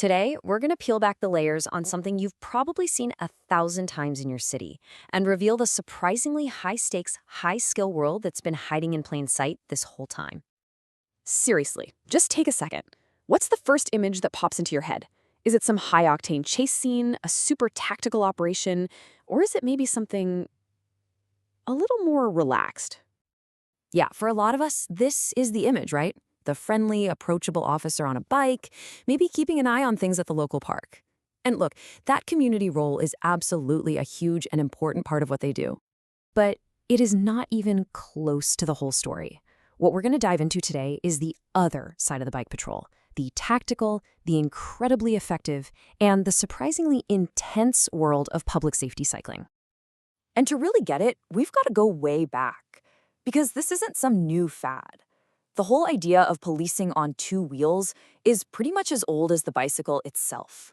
Today, we're going to peel back the layers on something you've probably seen 1,000 times in your city and reveal the surprisingly high-stakes, high-skill world that's been hiding in plain sight this whole time. Seriously, just take a second. What's the first image that pops into your head? Is it some high-octane chase scene, a super tactical operation, or is it maybe something a little more relaxed? Yeah, for a lot of us, this is the image, right? The friendly, approachable officer on a bike, maybe keeping an eye on things at the local park. And look, that community role is absolutely a huge and important part of what they do. But it is not even close to the whole story. What we're going to dive into today is the other side of the bike patrol, the tactical, the incredibly effective, and the surprisingly intense world of public safety cycling. And to really get it, we've got to go way back. Because this isn't some new fad. The whole idea of policing on two wheels is pretty much as old as the bicycle itself.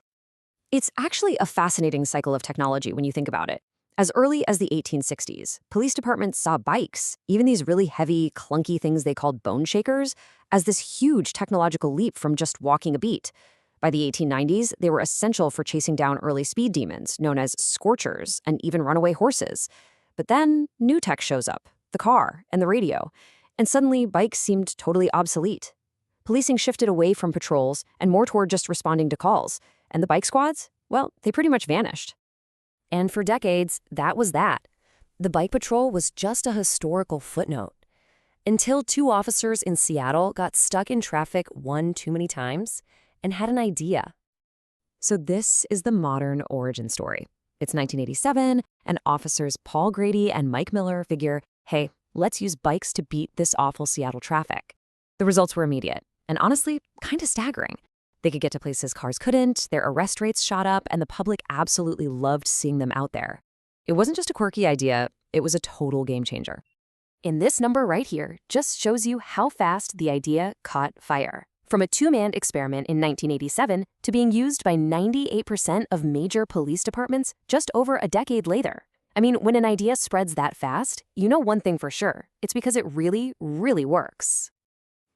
It's actually a fascinating cycle of technology when you think about it. As early as the 1860s, police departments saw bikes, even these really heavy, clunky things they called bone shakers, as this huge technological leap from just walking a beat. By the 1890s, they were essential for chasing down early speed demons, known as scorchers, and even runaway horses. But then, new tech shows up, the car and the radio, and suddenly bikes seemed totally obsolete. Policing shifted away from patrols and more toward just responding to calls, and the bike squads, well, they pretty much vanished. And for decades, that was that. The bike patrol was just a historical footnote. Until two officers in Seattle got stuck in traffic one too many times and had an idea. So this is the modern origin story. It's 1987, and officers Paul Grady and Mike Miller figure, hey, let's use bikes to beat this awful Seattle traffic. The results were immediate, and honestly, kind of staggering. They could get to places cars couldn't, their arrest rates shot up, and the public absolutely loved seeing them out there. It wasn't just a quirky idea, it was a total game changer. And this number right here just shows you how fast the idea caught fire. From a two-man experiment in 1987 to being used by 98% of major police departments just over a decade later. I mean, when an idea spreads that fast, you know one thing for sure. It's because it really, really works.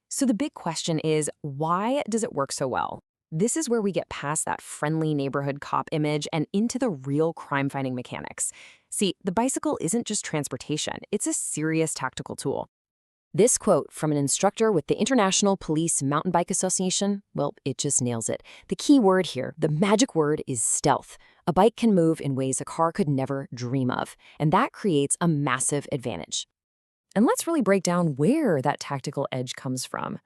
So the big question is, why does it work so well? This is where we get past that friendly neighborhood cop image and into the real crime-fighting mechanics. See, the bicycle isn't just transportation, it's a serious tactical tool. This quote from an instructor with the International Police Mountain Bike Association, well, it just nails it. The key word here, the magic word, is stealth. A bike can move in ways a car could never dream of, and that creates a massive advantage. And let's really break down where that tactical edge comes from.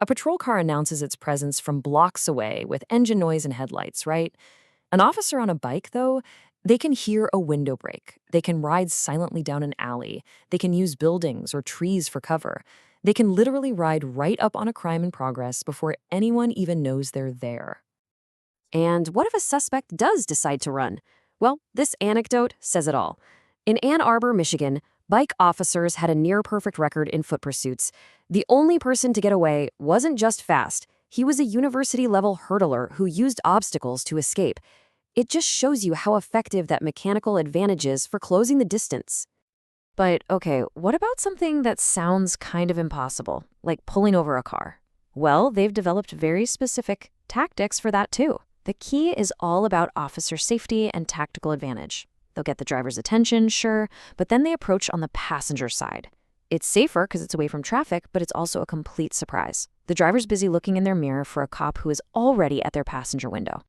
A patrol car announces its presence from blocks away with engine noise and headlights, right? An officer on a bike, though, they can hear a window break. They can ride silently down an alley. They can use buildings or trees for cover. They can literally ride right up on a crime in progress before anyone even knows they're there. And what if a suspect does decide to run? Well, this anecdote says it all. In Ann Arbor, Michigan, bike officers had a near-perfect record in foot pursuits. The only person to get away wasn't just fast. He was a university-level hurdler who used obstacles to escape. It just shows you how effective that mechanical advantage is for closing the distance. But okay, what about something that sounds kind of impossible, like pulling over a car? Well, they've developed very specific tactics for that too. The key is all about officer safety and tactical advantage. They'll get the driver's attention, sure, but then they approach on the passenger side. It's safer because it's away from traffic, but it's also a complete surprise. The driver's busy looking in their mirror for a cop who is already at their passenger window.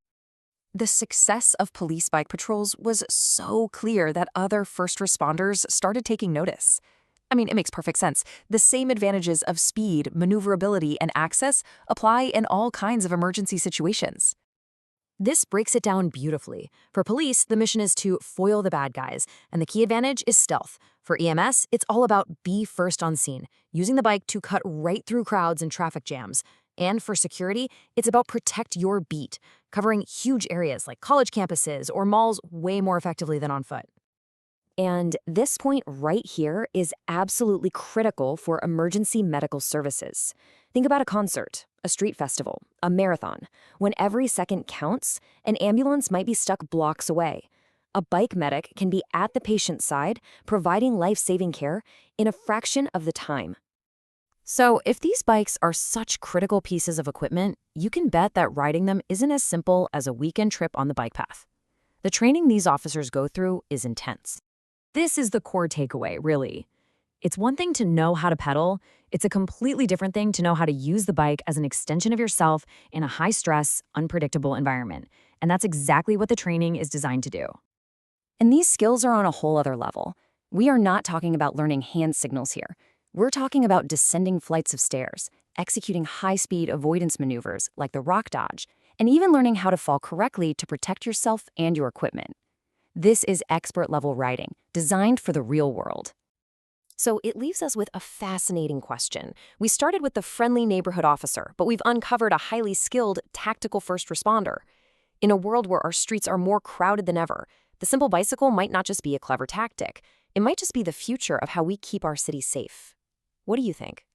The success of police bike patrols was so clear that other first responders started taking notice. I mean, it makes perfect sense. The same advantages of speed, maneuverability, and access apply in all kinds of emergency situations. This breaks it down beautifully. For police, the mission is to foil the bad guys, and the key advantage is stealth. For EMS, it's all about be first on scene, using the bike to cut right through crowds and traffic jams. And for security, it's about protect your beat, covering huge areas like college campuses or malls way more effectively than on foot. And this point right here is absolutely critical for emergency medical services. Think about a concert, a street festival, a marathon. When every second counts, an ambulance might be stuck blocks away. A bike medic can be at the patient's side, providing life-saving care in a fraction of the time. So, if these bikes are such critical pieces of equipment, you can bet that riding them isn't as simple as a weekend trip on the bike path. The training these officers go through is intense. This is the core takeaway, really. It's one thing to know how to pedal, it's a completely different thing to know how to use the bike as an extension of yourself in a high stress, unpredictable environment. And that's exactly what the training is designed to do. And these skills are on a whole other level. We are not talking about learning hand signals here. We're talking about descending flights of stairs, executing high-speed avoidance maneuvers like the rock dodge, and even learning how to fall correctly to protect yourself and your equipment. This is expert-level riding, designed for the real world. So it leaves us with a fascinating question. We started with the friendly neighborhood officer, but we've uncovered a highly skilled, tactical first responder. In a world where our streets are more crowded than ever, the simple bicycle might not just be a clever tactic. It might just be the future of how we keep our cities safe. What do you think?